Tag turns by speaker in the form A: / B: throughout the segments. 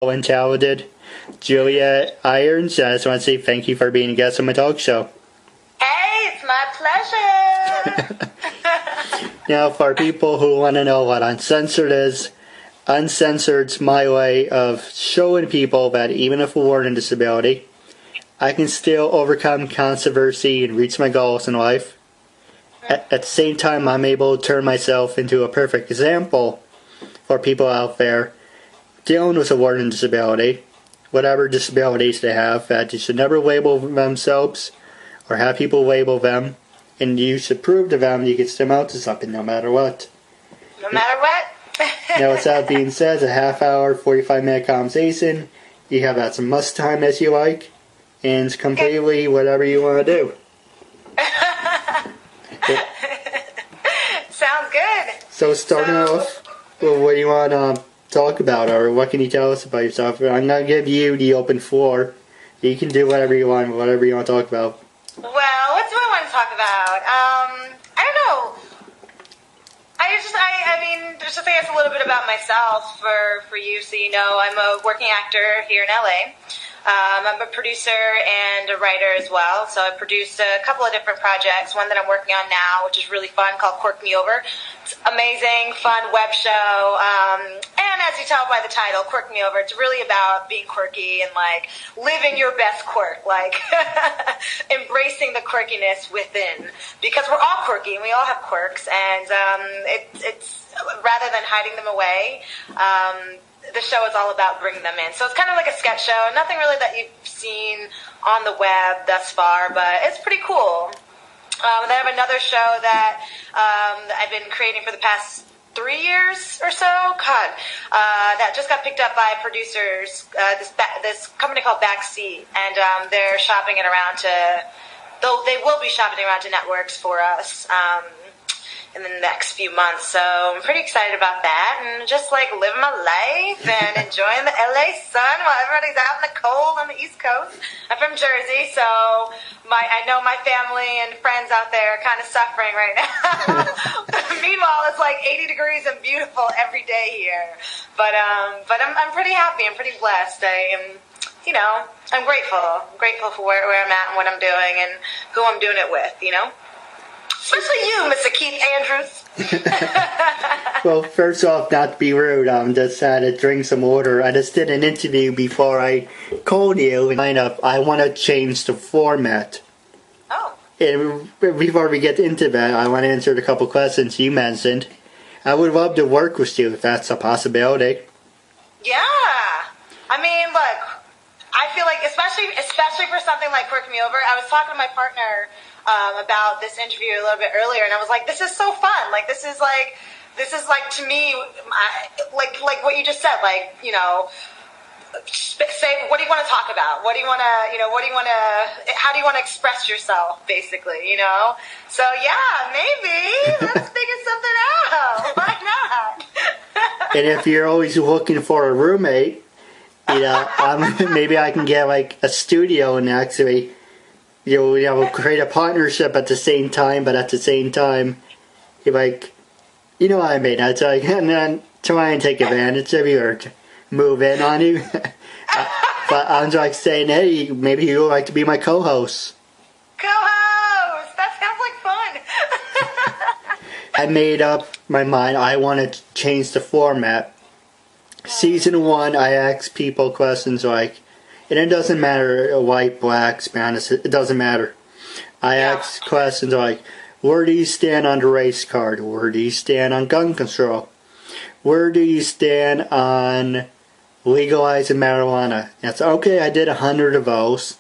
A: and talented Julienne Irons. I just want to say thank you for being a guest on my talk show.
B: Hey, it's my pleasure.
A: Now, for people who want to know what uncensored is, uncensored's my way of showing people that even if we're learning disability, I can still overcome controversy and reach my goals in life. At the same time, I'm able to turn myself into a perfect example for people out there dealing with a learning disability, whatever disabilities they have, that you should never label themselves or have people label them, and you should prove to them you can still amount to something no matter what.
B: No matter what?
A: Now, with that being said, a half-hour, 45-minute conversation. You have as much time as you like, and it's completely whatever you want to do.
B: Sounds good.
A: So starting off, well, what do you want to talk about, or what can you tell us about yourself? I'm going to give you the open floor. You can do whatever you want to talk about.
B: Well, what do I want to talk about? I don't know. I mean, just to say a little bit about myself for you, so you know, I'm a working actor here in LA. I'm a producer and a writer as well, so I produce a couple of different projects. One that I'm working on now, which is really fun, called Quirk Me Over. It's amazing, fun web show, and as you tell by the title, Quirk Me Over, it's really about being quirky and, like, living your best quirk, like, embracing the quirkiness within, because we're all quirky, and we all have quirks, and it's rather than hiding them away, the show is all about bringing them in. So it's kind of like a sketch show. Nothing really that you've seen on the web thus far, but it's pretty cool. Then I have another show that I've been creating for the past 3 years or so. That just got picked up by producers. This company called Backseat, and they're shopping it around they will be shopping it around to networks for us. In the next few months, so I'm pretty excited about that, and just like living my life and enjoying the LA sun while everybody's out in the cold on the East Coast. I'm from Jersey, so I know my family and friends out there are kind of suffering right now. Meanwhile, it's like 80 degrees and beautiful every day here. But I'm pretty happy. I'm pretty blessed. I'm grateful. I'm grateful for where I'm at and what I'm doing and who I'm doing it with. Especially you, Mr. Keith Andrews.
A: Well, first off, not to be rude, I just had to drink some water. I just did an interview before I called you, and I want to change the format.
B: Oh.
A: And before we get into that, I want to answer a couple questions you mentioned. I would love to work with you if that's a possibility.
B: Yeah. I mean, look, I feel like, especially for something like Quirk Me Over, I was talking to my partner about this interview a little bit earlier, and I was like, this is so fun. Like, this is like to me, like what you just said, like, say, what do you want to talk about? What do you want to, how do you want to express yourself, basically, So, yeah, maybe, let's figure something out. Why not?
A: And if you're always looking for a roommate, maybe I can get, like, a studio and actually, create a partnership at the same time, but at the same time, you're like, you know what I mean? It's like, and then try and take advantage of you or move in on you. But I'm like saying, hey, maybe you would like to be my co-host.
B: Co-host! That sounds like fun.
A: I made up my mind. I want to change the format. Season 1, I asked people questions like, and it doesn't matter white, black, Spanish, it doesn't matter. I ask questions like, where do you stand on the race card? Where do you stand on gun control? Where do you stand on legalizing marijuana? That's okay, I did 100 of those.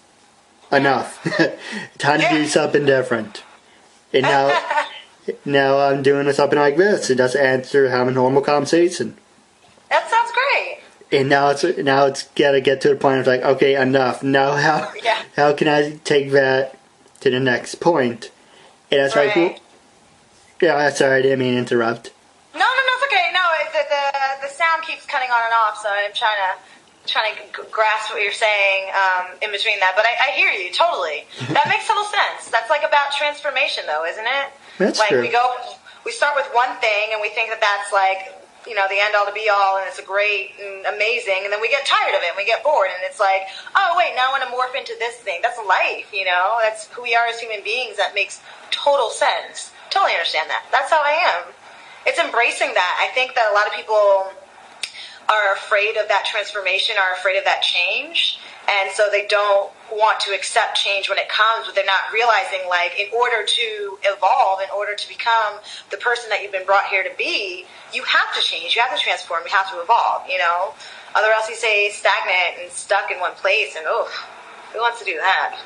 A: Enough. Time to do something different. And now I'm doing something like this. It does answer having a normal conversation.
B: That sounds great.
A: And now it's gotta get to the point of like, okay, enough. Now how can I take that to the next point? And it's like, well, yeah, sorry, I didn't mean to interrupt.
B: No, it's okay. No, the sound keeps cutting on and off, so I'm trying to grasp what you're saying in between that. But I hear you totally. That makes total sense. That's like about transformation, though, isn't it?
A: That's
B: like
A: true.
B: We start with one thing, and we think that that's like the end all to be all, and it's great and amazing, and then we get tired of it and we get bored, and it's like, oh wait, now I want to morph into this thing. That's life, that's who we are as human beings. That makes total sense. Totally understand that. That's how I am. It's embracing that. I think that a lot of people are afraid of that transformation, are afraid of that change, and so they don't want to accept change when it comes, but they're not realizing, like, in order to evolve, in order to become the person that you've been brought here to be, you have to change, you have to transform, you have to evolve, Other else you stay stagnant and stuck in one place, and who wants to do that?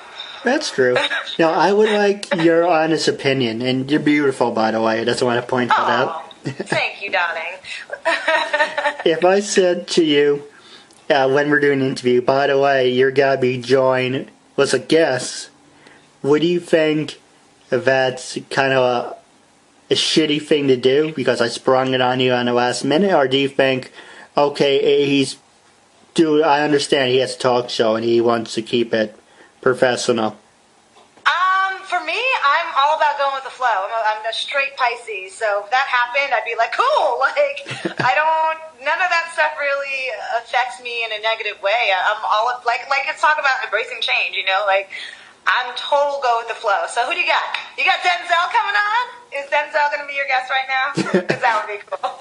A: That's true. Now, I would like your honest opinion, and you're beautiful, by the way. I just want to point that out.
B: Thank you, darling.
A: If I said to you, when we're doing an interview, by the way, you're going to be joined was a guest, would you think that's kind of a shitty thing to do because I sprung it on you on the last minute? Or do you think, okay, I understand he has a talk show and he wants to keep it professional?
B: For me, I'm all about going with the flow. I'm a straight Pisces, so if that happened, I'd be like, cool. Like, none of that stuff really affects me in a negative way. I'm all like let's talk about embracing change. Like, I'm total go with the flow. So who do you got? You got Denzel coming on? Is Denzel going to be your guest right now? Because that would be cool.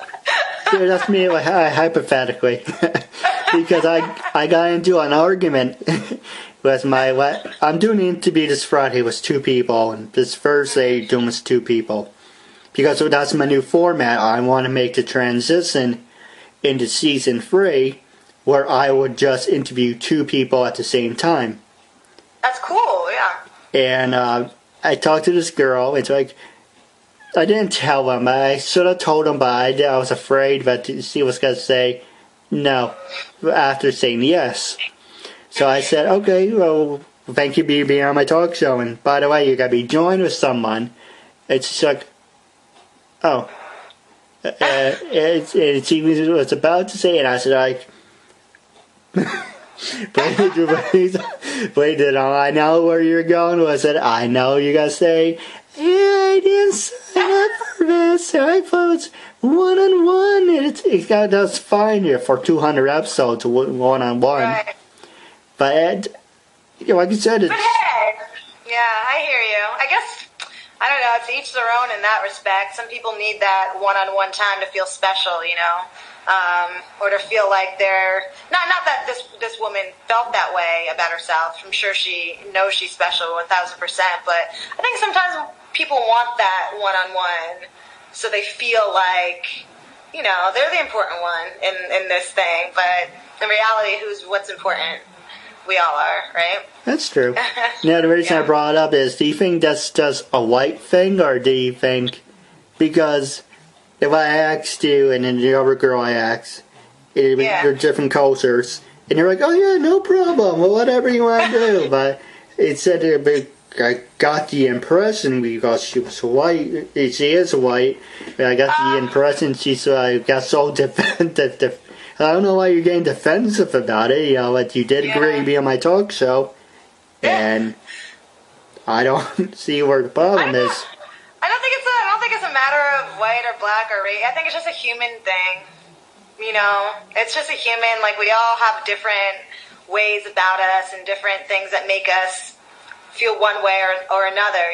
A: Yeah, that's me, hypothetically, because I got into an argument. I'm doing an interview this Friday with 2 people, and this Thursday doing with 2 people. Because that's my new format. I want to make the transition into season 3, where I would just interview 2 people at the same time.
B: That's cool, yeah.
A: And I talked to this girl. It's like, I didn't tell them. I should have told them, but I was afraid that she was going to say no after saying yes. So I said, okay, well, thank you for being on my talk show. And by the way, you're going to be joined with someone. It's just like, oh. She was about to say it. I said, like, wait, did I know where you're going? I said, I know you're going to say, yeah, I didn't sign up for this. I thought it's one-on-one. That's fine here for 200 episodes, one-on-one. Right. But, like you said, it's...
B: Yeah, I hear you. I guess, I don't know, it's each their own in that respect. Some people need that one-on-one time to feel special, or to feel like they're... Not that this woman felt that way about herself. I'm sure she knows she's special 1,000%, but I think sometimes people want that one-on-one so they feel like, they're the important one in this thing, but in reality, what's important? We all are, right?
A: That's true. Now, the reason I brought it up is, do you think that's just a white thing, or do you think, because if I asked you, and then the other girl I asked, they're different cultures, and you're like, oh yeah, no problem, well, whatever you want to do, but it said I got the impression, because she was white, she is white, but I got the impression she got so defensive. I don't know why you're getting defensive about it. But you did agree to be on my talk show, and I don't see where the problem is.
B: I don't think it's a matter of white or black or race. I think it's just a human thing. It's just a human. Like, we all have different ways about us and different things that make us feel one way or another.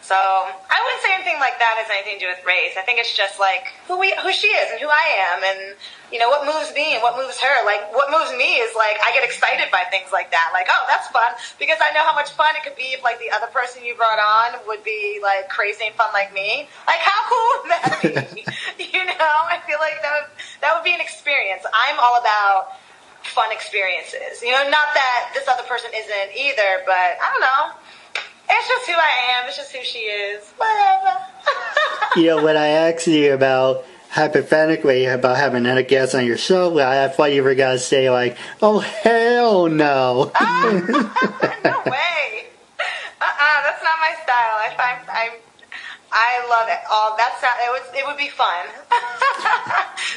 B: So I wouldn't say anything like that has anything to do with race. I think it's just like who she is and who I am, and what moves me and what moves her. Like, what moves me is, like, I get excited by things like that. Like, oh, that's fun, because I know how much fun it could be if, like, the other person you brought on would be like crazy and fun like me. Like, how cool would that be? I feel like that would be an experience. I'm all about fun experiences. Not that this other person isn't either, but I don't know. It's just who I am. It's just who she is. Whatever.
A: When I asked you about, hypothetically, about having another guest on your show, I thought you were going to say, like, oh, hell no.
B: No way. That's not my style. I love it. It would be fun.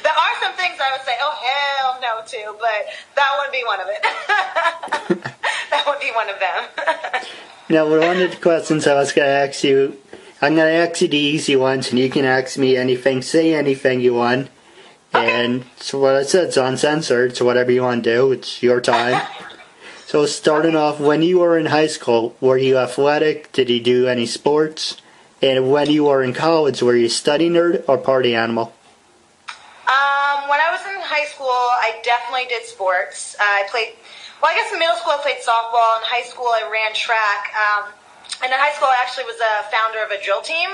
B: There are some things I would say, oh, hell no, to, but that wouldn't be one of it. That would be one of them.
A: Now, one of the questions I was going to ask you, I'm going to ask you the easy ones, and you can ask me anything, say anything you want. And so what I said, it's uncensored, so whatever you want to do, it's your time. So starting off, when you were in high school, were you athletic? Did you do any sports? And when you were in college, were you a study nerd or party animal?
B: When I was in high school, I definitely did sports. I guess in middle school I played softball. In high school I ran track. And in high school I actually was a founder of a drill team.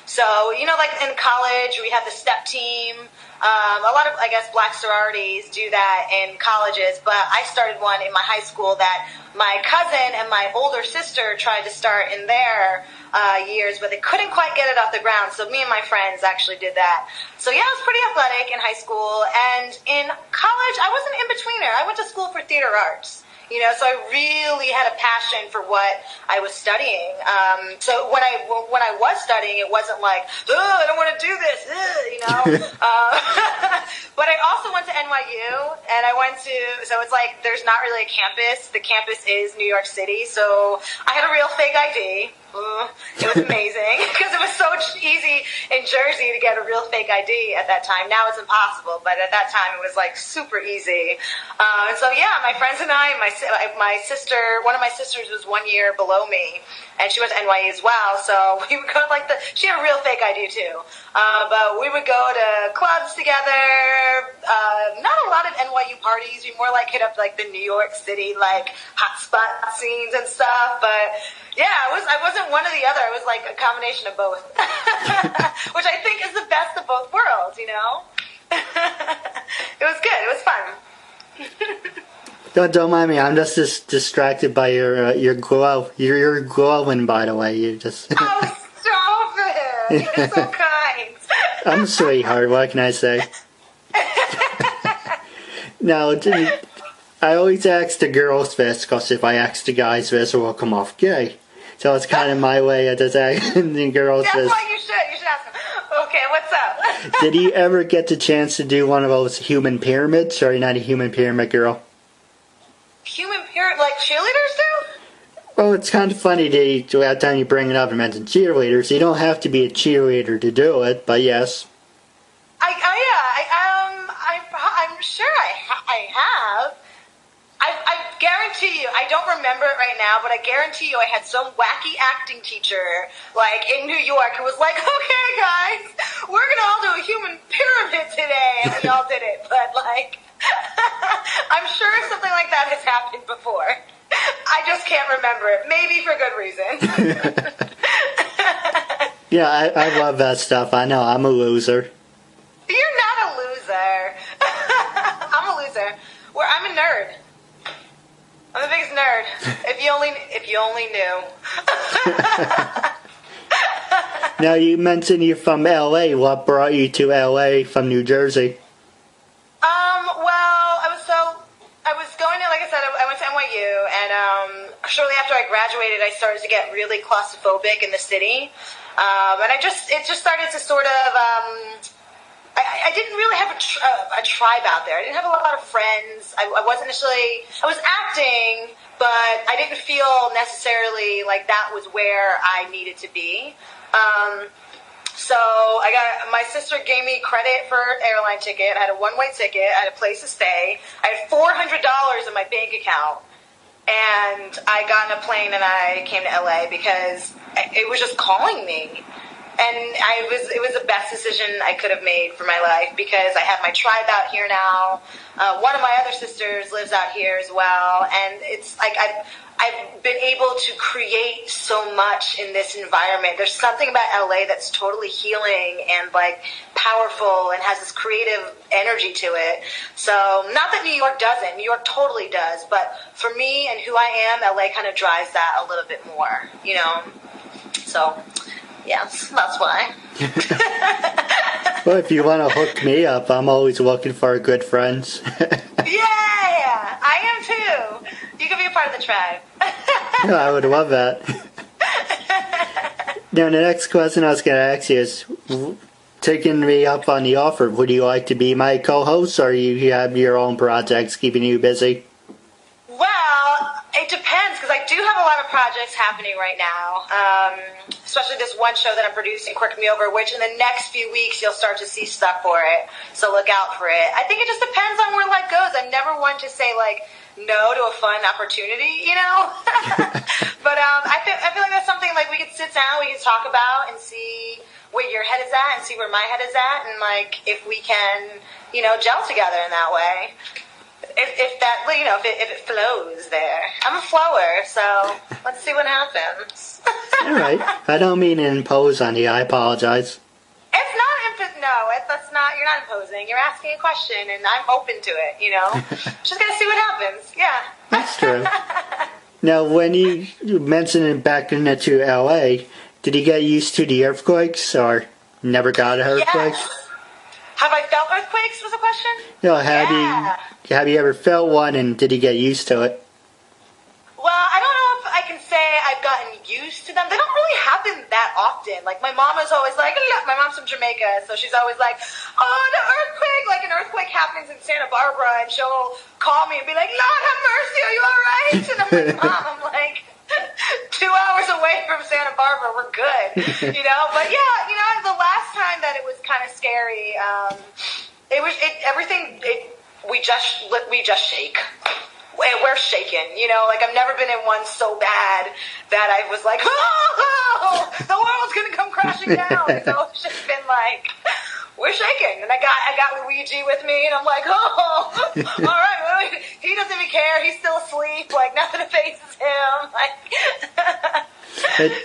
B: So, like in college we have the STEP team. A lot of, I guess, black sororities do that in colleges, but I started one in my high school that my cousin and my older sister tried to start in their years, but they couldn't quite get it off the ground, so me and my friends actually did that. So yeah, I was pretty athletic in high school, and in college, I wasn't in betweener. I went to school for theater arts. So I really had a passion for what I was studying. So when I was studying, it wasn't like, I don't want to do this, But I also went to NYU, and so it's like there's not really a campus. The campus is New York City, so I had a real fake ID. It was amazing because it was so easy in Jersey to get a real fake ID at that time. Now it's impossible, but at that time it was like super easy. And so yeah, my friends and I, my sister, one of my sisters was 1 year below me, and she went to NYU as well. So we would go she had a real fake ID too, but we would go to clubs together. Not a lot of NYU parties. We more like hit up like the New York City like hotspot scenes and stuff, but. Yeah, I wasn't one or the other. I was like a combination of both, which I think is the best of both worlds. It was good. It was fun.
A: Don't mind me. I'm just distracted by your glow. You're glowing, by the way. You just.
B: Oh, stop it! You're so kind.
A: I'm a sweetheart. What can I say? Now, I always ask the girls this, because if I ask the guys this, it will come off gay. So it's kind of my way of just asking the girls this.
B: That's why you should ask them. Okay, what's up?
A: Did you ever get the chance to do one of those human pyramids, or are you not a human pyramid girl?
B: Human pyramid, like cheerleaders do?
A: Well, it's kind of funny that every time you bring it up and mention cheerleaders, you don't have to be a cheerleader to do it, but yes.
B: I'm sure I have. I guarantee you, I don't remember it right now, but I guarantee you I had some wacky acting teacher, like, in New York who was like, okay, guys, we're going to all do a human pyramid today, and we all did it, but, like, I'm sure something like that has happened before. I just can't remember it, maybe for good reason.
A: Yeah, I love that stuff. I know, I'm a loser.
B: You're not a loser. I'm a loser. I'm a nerd. I'm the biggest nerd. If you only knew.
A: Now, you mentioned you're from L.A. What brought you to L.A. from New Jersey?
B: Well, I was going to, like I said, I went to NYU, and shortly after I graduated, I started to get really claustrophobic in the city, and it just started to sort of. I didn't really have a tribe out there. I didn't have a lot of friends. I was acting, but I didn't feel necessarily like that was where I needed to be. So my sister gave me credit for an airline ticket. I had a one-way ticket. I had a place to stay. I had $400 in my bank account. And I got on a plane and I came to LA because it was just calling me. And it was the best decision I could have made for my life because I have my tribe out here now. One of my other sisters lives out here as well, and it's like I've been able to create so much in this environment. There's something about LA that's totally healing and like powerful and has this creative energy to it. So not that New York doesn't. New York totally does, but for me and who I am, LA kind of drives that a little bit more, you know. So. Yes, that's why.
A: Well, if you want to hook me up, I'm always looking for good friends.
B: Yeah, I am too. You can be a part of the tribe.
A: I would love that. Now, the next question I was going to ask you is, taking me up on the offer, would you like to be my co-host, or you have your own projects keeping you busy?
B: Well, It depends, because I do have a lot of projects happening right now, especially this one show that I'm producing, Quick Me Over, which in the next few weeks you'll start to see stuff for it, so look out for it. I think it just depends on where life goes. I'm never one to say, like, no to a fun opportunity, you know? But I feel like that's something, like, we could sit down, we could talk about and see where your head is at and see where my head is at, and, like, if we can, you know, gel together in that way. If that, you know, if it flows there. I'm a flower, so let's see what happens.
A: All right. I don't mean to impose on you. I apologize.
B: It's not, that's not, you're not imposing. You're asking a question, and I'm open to it, you know? Just gotta see what happens. Yeah.
A: That's true. Now, when you mentioned it back into L.A., did you get used to the earthquakes, or never got an earthquake?
B: Yes. Have I felt earthquakes, was the question?
A: No, have you ever felt one, and did you get used to it?
B: Well, I don't know if I can say I've gotten used to them. They don't really happen that often. Like, my mom is always like, look, my mom's from Jamaica, so she's always like, oh, the earthquake! Like, an earthquake happens in Santa Barbara, and she'll call me and be like, Lord have mercy, are you all right? And I'm like, Mom, I'm like, 2 hours away from Santa Barbara, we're good, you know? But yeah, you know, the last time that it was kind of scary, we just shake. We're shaken, you know, like I've never been in one so bad that I was like, oh, the world's gonna come crashing down. So it's just been like, we're shaking. And I got Luigi with me, and I'm like, oh, all right, well, he doesn't even care. He's still asleep. Like, nothing phases him. Like,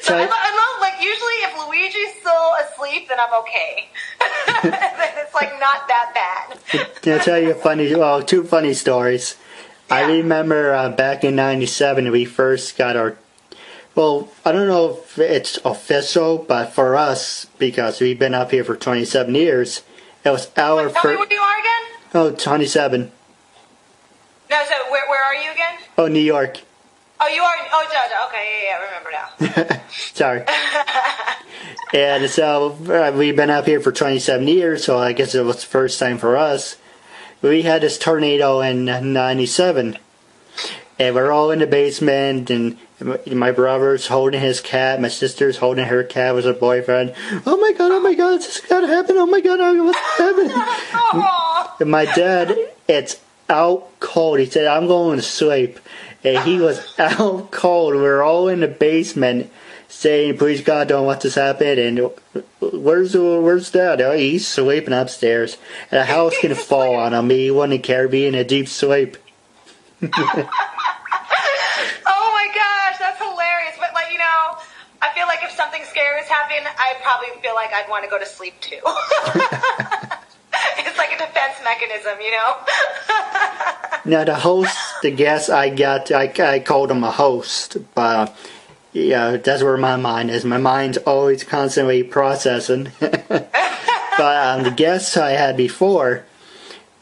B: so I love, like, usually if Luigi's still asleep, then I'm okay. It's like not that bad.
A: I'll tell you two funny stories. Yeah. I remember back in '97 we first got our, well, I don't know if it's official, but for us, because we've been up here for 27 years, it was our first... Tell me
B: where you are again?
A: Oh, 27.
B: No, so where are you again?
A: Oh, New York.
B: Oh, you are? Oh, Georgia. Okay, yeah, I remember now.
A: Sorry. And so we've been up here for 27 years, so I guess it was the first time for us. We had this tornado in '97, and we're all in the basement, and my brother's holding his cat, my sister's holding her cat with her boyfriend. Oh my god, this is gonna happen, oh my god, what's happening? And my dad, it's out cold. He said, I'm going to sleep. And he was out cold. We were all in the basement saying, please God, don't let this happen. And where's Dad? Oh, he's sleeping upstairs. And a house can fall on him. He wouldn't care, be in a deep sleep.
B: Oh my gosh, that's hilarious. But, like, you know, I feel like if something scary is happening, I probably feel like I'd want to go to sleep too. It's like a defense mechanism, you know?
A: Now, the guest I called him a host, but yeah, that's where my mind is. My mind's always constantly processing. But the guest I had before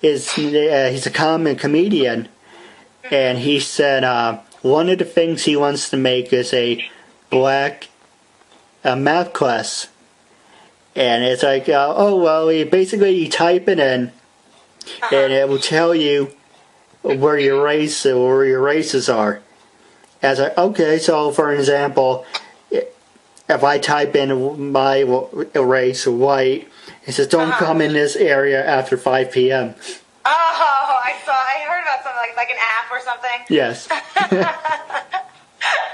A: he's a comedian, and he said one of the things he wants to make is a black math class. And it's like, you type it in, and it will tell you where your races are. As okay, so for example, if I type in my race, white, it says don't come in this area after 5 p.m.
B: Oh, I heard about something like an app or something.
A: Yes.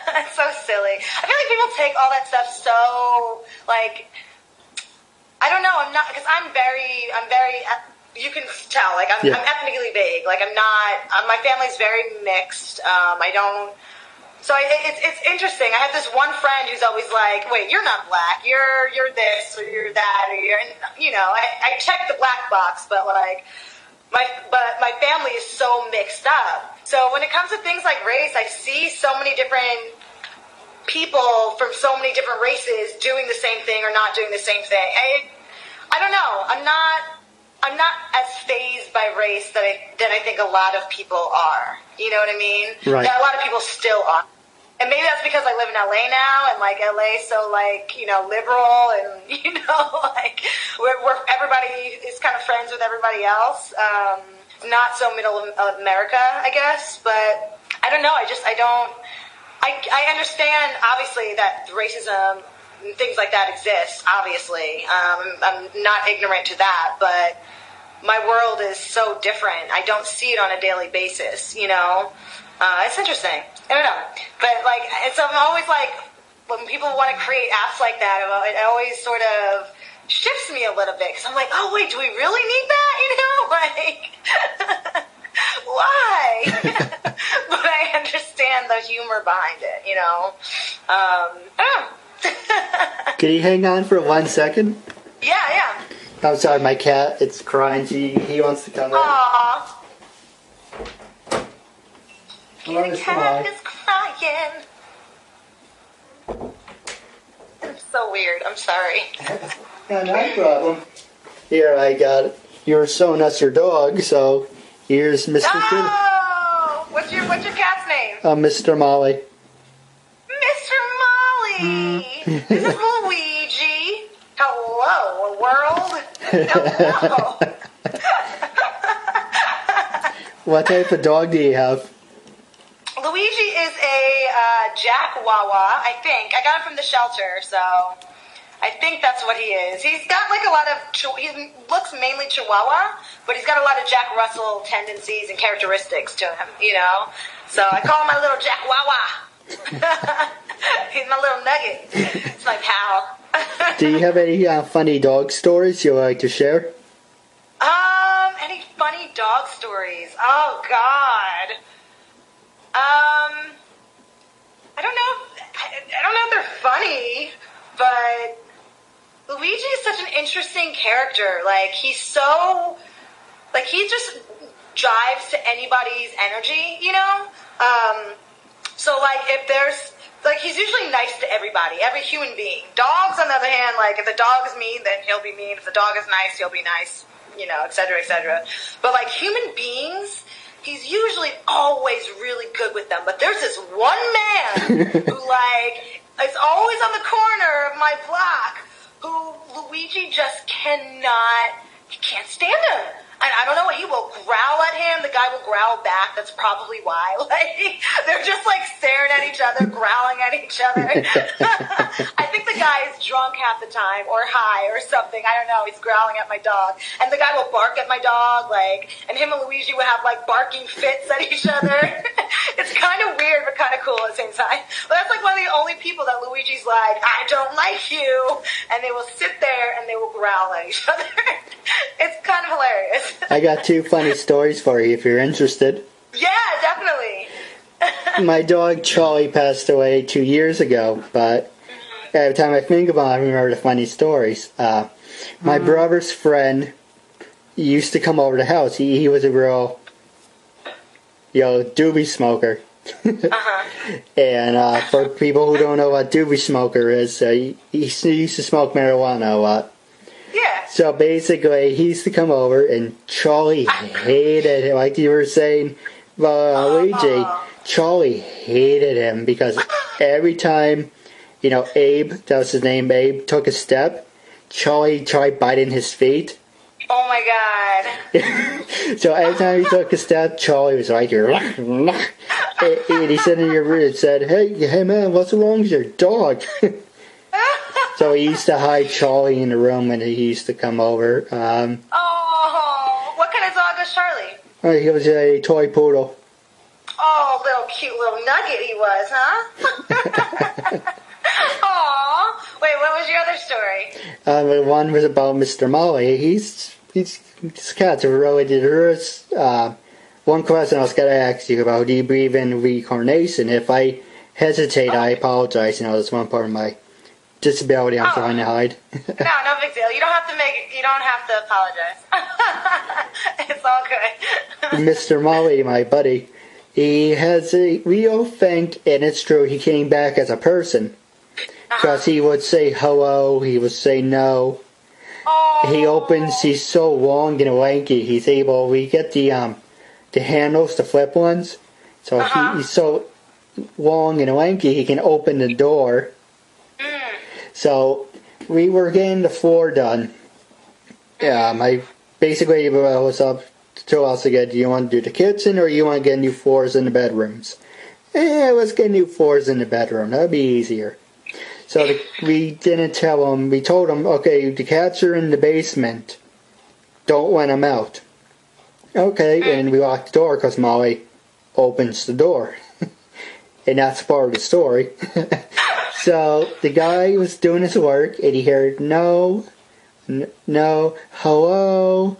B: That's so silly. I feel like people take all that stuff so, like, I don't know, I'm not, because I'm very, you can tell, like, I'm ethnically vague, like, I'm not, my family's very mixed, it's interesting. I have this one friend who's always like, wait, you're not black, you're this, or you're that, or you're, and, you know, I check the black box, but, like, my family is so mixed up. So when it comes to things like race, I see so many different people from so many different races doing the same thing or not doing the same thing. I don't know. I'm not as fazed by race that I think a lot of people are. You know what I mean?
A: Right.
B: Yeah, a lot of people still are. And maybe that's because I live in LA now, and like LA, so like, you know, liberal, and you know, like where everybody is kind of friends with everybody else. Not so middle America, I guess, but I I don't know. I understand, obviously, that racism and things like that exist, obviously. I'm not ignorant to that, but my world is so different. I don't see it on a daily basis, you know? It's interesting. I don't know. But, like, so I'm always like, when people want to create apps like that, it always sort of shifts me a little bit. Because I'm like, oh, wait, do we really need that? You know? Like, why? But I understand the humor behind it, you know? I don't know.
A: Can you hang on for 1 second?
B: Yeah.
A: I'm sorry, my cat, it's crying. He wants to come in.
B: Aww.
A: Hello,
B: The cat is crying. It's so weird. I'm sorry.
A: Yeah, no problem. Here, I got it. You were showing us your dog, so here's Mr.
B: Oh! What's your cat's name?
A: Mr. Molly.
B: Mr. Molly! This is Luigi. Hello, world. Hello.
A: What type of dog do you have?
B: Luigi is a Jack Wawa, I think. I got him from the shelter, so I think that's what he is. He's got like a lot of, he looks mainly Chihuahua, but he's got a lot of Jack Russell tendencies and characteristics to him, you know? So I call him my little Jack Wawa. He's my little nugget. It's my pal.
A: Do you have any funny dog stories you would like to share?
B: Any funny dog stories? Oh, God. I don't know if they're funny, but Luigi is such an interesting character. Like, he just drives to anybody's energy, you know? So, like, if there's, like, he's usually nice to everybody, every human being. Dogs, on the other hand, like, if the dog is mean, then he'll be mean. If the dog is nice, he'll be nice, you know, et cetera, et cetera. But, like, human beings, he's usually always really good with them. But there's this one man who, like, is always on the corner of my block who Luigi just he can't stand him. And I don't know, he will growl at him. The guy will growl back. That's probably why. Like, they're just, like, staring at each other, growling at each other. I think the guy is drunk half the time or high or something. I don't know. He's growling at my dog. And the guy will bark at my dog, like, and him and Luigi would have, like, barking fits at each other. It's kind of weird but kind of cool at the same time. But that's, like, one of the only people that Luigi's like, I don't like you. And they will sit there and they will growl at each other. It's kind of hilarious.
A: I got 2 funny stories for you if you're interested.
B: Yeah, definitely.
A: My dog Charlie passed away 2 years ago, but every time I think about it, I remember the funny stories. My brother's friend used to come over to the house. He was a real, doobie smoker. And for people who don't know what doobie smoker is, he used to smoke marijuana a lot.
B: Yeah.
A: So basically, he used to come over, and Charlie hated him. Like you were saying, Luigi, Charlie hated him because every time, Abe, that was his name, Abe, took a step, Charlie tried biting his feet.
B: Oh my God.
A: So every time he took a step, Charlie was like, and he said in your room, said, hey man, what's wrong with your dog? So he used to hide Charlie in the room when he used to come over.
B: What kind of dog was Charlie?
A: He was a toy poodle.
B: Oh, little cute little nugget he was, huh? Aw. Wait, what was your other story?
A: One was about Mr. Molly. These cats are really dangerous. One question I was going to ask you about, do you believe in reincarnation? If I hesitate, I apologize. That's one part of my disability I'm trying to hide.
B: No big deal. You don't have to apologize. It's all good.
A: Mr. Molly, my buddy, he has a real thing, and it's true, he came back as a person. Because he would say hello, he would say no. He's so long and lanky, he's able, we get the handles, the flip ones. So he's so long and lanky, he can open the door. So, we were getting the floor done. I basically was up to us again, do you want to do the kitchen or you want to get new floors in the bedrooms? let's get new floors in the bedroom. That'd be easier. So we didn't tell him. We told him, okay, the cats are in the basement. Don't let them out. Okay, and we locked the door because Molly opens the door. And that's part of the story. So the guy was doing his work, and he heard no, hello,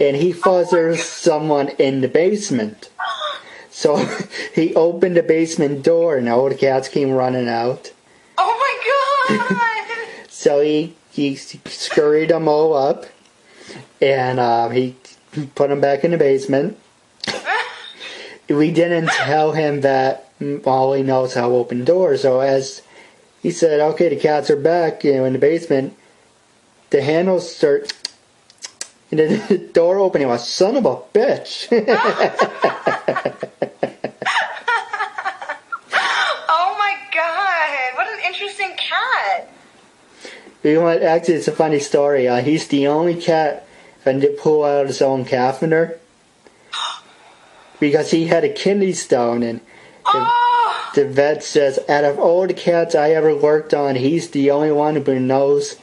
A: and he thought there was someone in the basement. So he opened the basement door, and all the cats came running out.
B: Oh my God!
A: So he scurried them all up, and he put them back in the basement. We didn't tell him that Molly knows how to open doors, so as he said, okay, the cats are back, in the basement, the handles start, and the door opening was, son of a bitch.
B: Oh my God, what an interesting cat.
A: Actually, it's a funny story. He's the only cat that did pull out his own catheter. Because he had a kidney stone, and the vet says, out of all the cats I ever worked on, he's the only one who knows.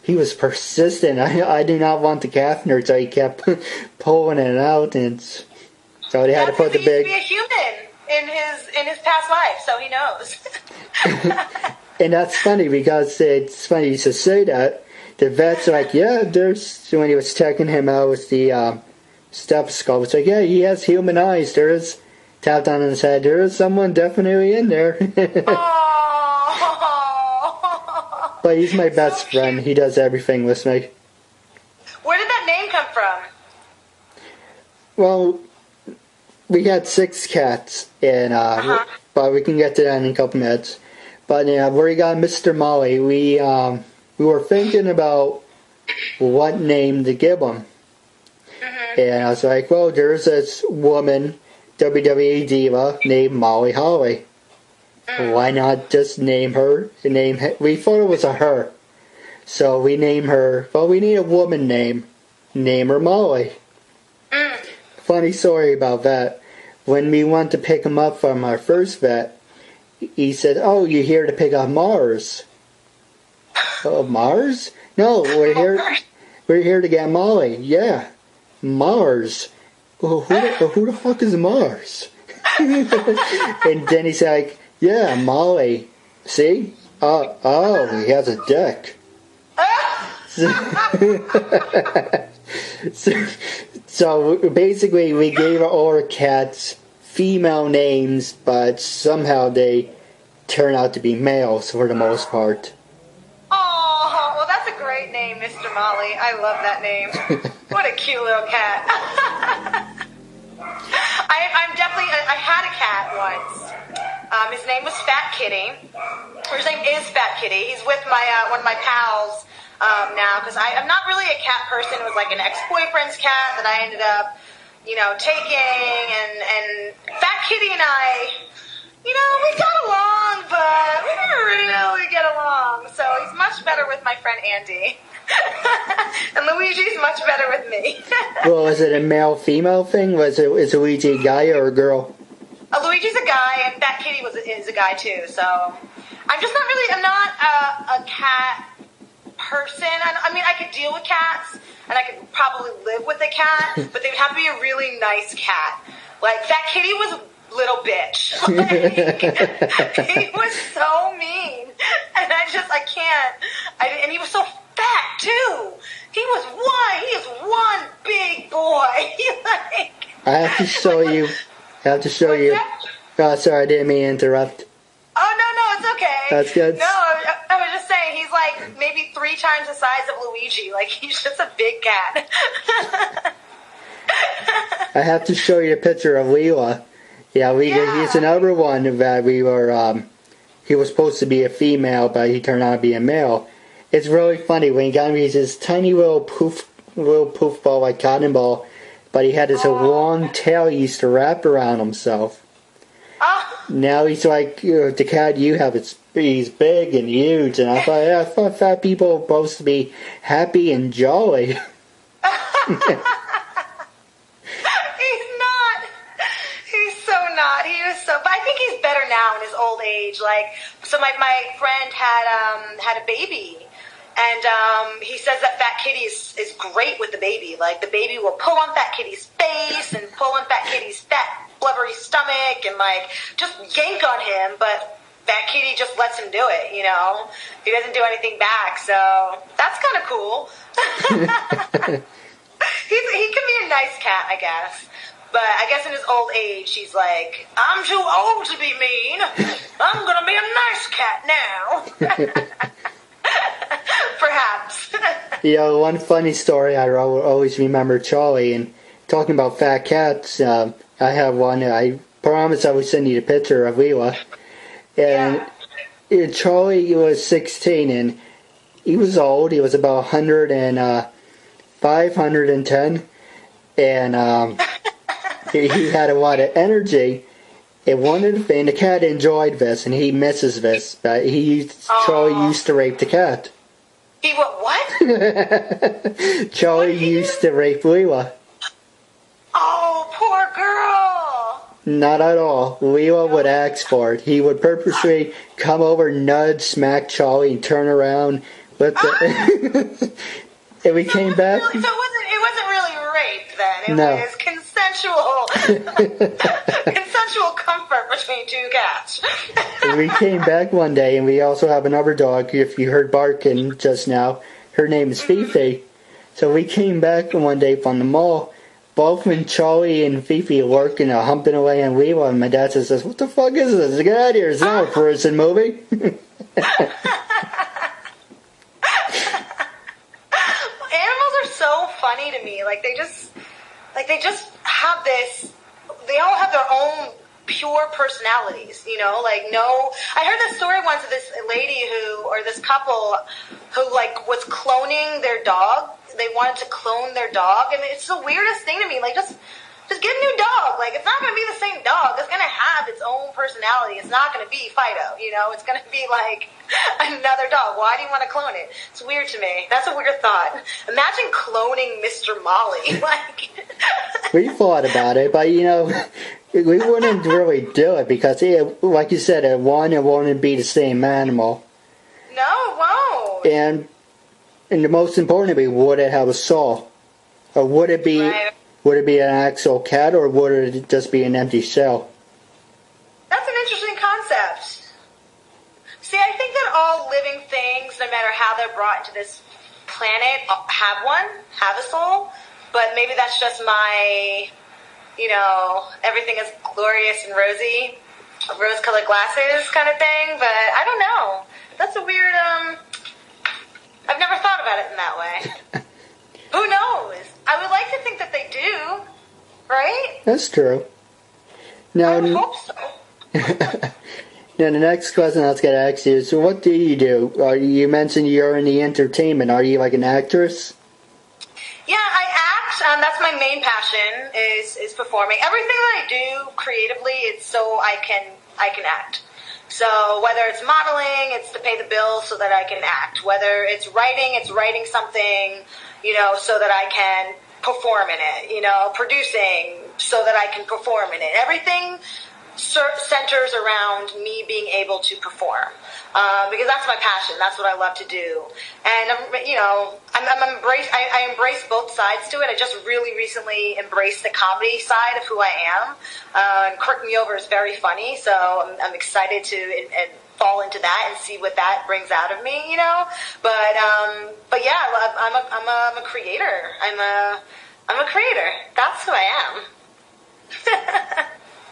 A: He was persistent. I do not want the catheter, so he kept pulling it out, and so they had to put the big.
B: He used to be a human in his past life, so he knows.
A: And that's funny because it's funny you should say that. The vet's like, yeah, when he was checking him out with the stethoscope, it's like, yeah, he has human eyes. There is, tapped on his head, there is someone definitely in there. But he's my best friend. He does everything with me.
B: Where did that name come from?
A: Well, we had 6 cats, and but we can get to that in a couple minutes. But where we got Mr. Molly, we were thinking about what name to give him. And I was like, well, there's this woman, WWE diva, named Molly Holly. Why not just name her? We thought it was a her. So we name her, well, we need a woman name. Name her Molly. Funny story about that. When we went to pick him up from our first vet, he said, oh, you're here to pick up Mars. Oh, Mars? No, we're here to get Molly. Yeah. Mars. Oh, who the fuck is Mars? And then he's like, yeah, Molly. See? Oh, he has a dick. So basically, we gave all our cats female names, but somehow they turn out to be males for the most part.
B: Oh, well, that's a great name, Mr. Molly. I love that name. What a cute little cat. I had a cat once. His name was Fat Kitty. Or his name is Fat Kitty. He's with my one of my pals now, because I'm not really a cat person. It was like an ex-boyfriend's cat that I ended up, taking, and Fat Kitty and I, we got along, but we didn't really get along. So he's much better with my friend Andy. And Luigi's much better with me.
A: Well, is it a male-female thing? Is Luigi a guy or a girl?
B: Luigi's a guy, and Fat Kitty is a guy too. So I'm not a cat person. I mean, I could deal with cats, and I could probably live with a cat, but they would have to be a really nice cat. Like, Fat Kitty was a little bitch. He was so mean, and I can't. And he was so fat too. He is one big boy.
A: I have to show you. Sorry, I didn't mean to interrupt.
B: Oh, no, it's okay.
A: That's good.
B: No, I was just saying, he's like maybe 3 times the size of Luigi. Like, he's just a big cat.
A: I have to show you a picture of Leela. Yeah, he's another one that we were, he was supposed to be a female, but he turned out to be a male. It's really funny. When he got him, he's this tiny little poof ball, like cotton ball, but he had this long tail he used to wrap around himself. Now he's like, the cat you have, he's big and huge, and I thought fat people were supposed to be happy and jolly.
B: He's not. He's but I think he's better now in his old age. Like, so my friend had a baby, and he says that Fat Kitty is great with the baby. Like, the baby will pull on Fat Kitty's face and pull on Fat Kitty's fat, blubbery stomach and, like, just yank on him, but Fat Kitty just lets him do it, you know? He doesn't do anything back, so that's kind of cool. He can be a nice cat, I guess. But I guess in his old age, he's like, I'm too old to be mean. I'm going to be a nice cat now. Perhaps.
A: You know, one funny story I always remember Charlie, and talking about fat cats, I have one. I promise I will send you the picture of Leela. And Charlie was 16, and he was old. He was about 510, and he had a lot of energy. And one of the things, the cat enjoyed this, and he misses this, but Charlie used to rape the cat.
B: He what?
A: Charlie used to rape Leela.
B: Oh, poor girl.
A: Not at all. Leela would ask for it. He would purposely come over, nudge, smack Charlie, and turn around. And we came back.
B: So it wasn't really rape then. It was consensual comfort between two cats.
A: We came back one day, and we also have another dog. If you heard barking just now, her name is Fifi. So we came back one day from the mall. Both when Charlie and Fifi are working, humping away on Leela, and my dad says, "What the fuck is this? Get out of here! It's not a person movie."
B: Animals are so funny to me. Like they just have this. They all have their own pure personalities, you know. Like, no, I heard this story once of this lady this couple who like was cloning their dog. They wanted to clone their dog, and it's the weirdest thing to me. Like, just get a new dog. Like, it's not going to be the same dog. It's going to have its own personality. It's not going to be Fido, you know. It's going to be like another dog. Why do you want to clone it? It's weird to me. That's a weird thought. Imagine cloning Mr. Molly. Like,
A: we thought about it, but you know, we wouldn't really do it because, like you said, it won't be the same animal.
B: No, it won't.
A: And the most importantly, would it have a soul? Or would it be an actual cat, or would it just be an empty shell?
B: That's an interesting concept. See, I think that all living things, no matter how they're brought into this planet, have a soul. But maybe that's just my, you know, everything is glorious and rosy, rose-colored glasses kind of thing. But I don't know. That's a weird, I've never thought about it in that way. Who knows? I would like to think that they do, right?
A: That's true. Now,
B: I would hope so.
A: Now, the next question I was going to ask you is, so what do? You mentioned you're in the entertainment. Are you like an actress?
B: Yeah, I act. That's my main passion, is performing. Everything that I do creatively, it's so I can act. So whether it's modeling, it's to pay the bills so that I can act. Whether it's writing something, you know, so that I can perform in it. You know, producing so that I can perform in it. Everything centers around me being able to perform, because that's my passion. That's what I love to do. And I embrace both sides to it. I just really recently embraced the comedy side of who I am. And Kirk Me Over is very funny, so I'm excited to and fall into that and see what that brings out of me. You know, but yeah, I'm a creator. I'm a creator. That's who I am.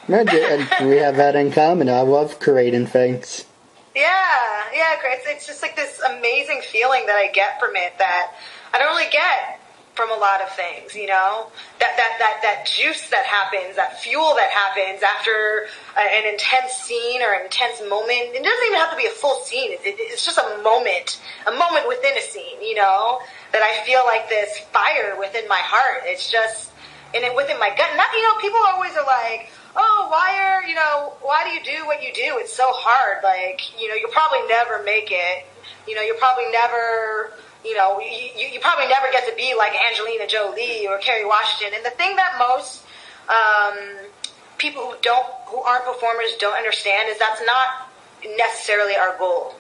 A: We have that in common. I love creating things.
B: Yeah, great. It's just like this amazing feeling that I get from it that I don't really get from a lot of things, you know? That juice that happens, that fuel that happens after an intense scene or an intense moment. It doesn't even have to be a full scene. It's just a moment within a scene, you know? That I feel like this fire within my heart. It's just, within my gut. Not, you know, people always are like, oh, why do you do what you do? It's so hard. Like, you know, you'll probably never make it. You know, you'll probably never, you know, you probably never get to be like Angelina Jolie or Kerry Washington. And the thing that most people who aren't performers don't understand is that's not necessarily our goal.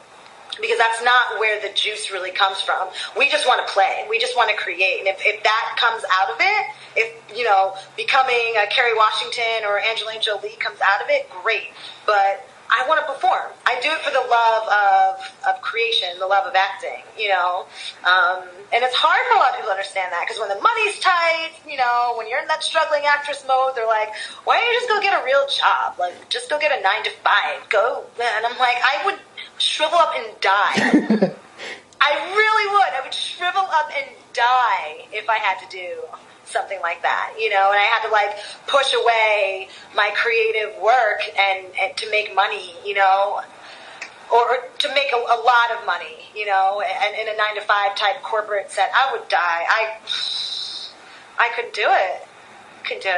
B: Because that's not where the juice really comes from. We just want to play. We just want to create. And if that comes out of it, if, you know, becoming a Kerry Washington or Angelina Jolie comes out of it, great. But I want to perform. I do it for the love of creation, the love of acting, you know. And it's hard for a lot of people to understand that because when the money's tight, you know, when you're in that struggling actress mode, they're like, why don't you just go get a real job? Like, just go get a 9 to 5. Go. And I'm like, I would shrivel up and die. I really would. I would shrivel up and die if I had to do something like that, you know, and I had to like push away my creative work and to make money, you know, or to make a lot of money, you know, and in a 9 to 5 type corporate set. I would die. I couldn't do it. Couldn't do it.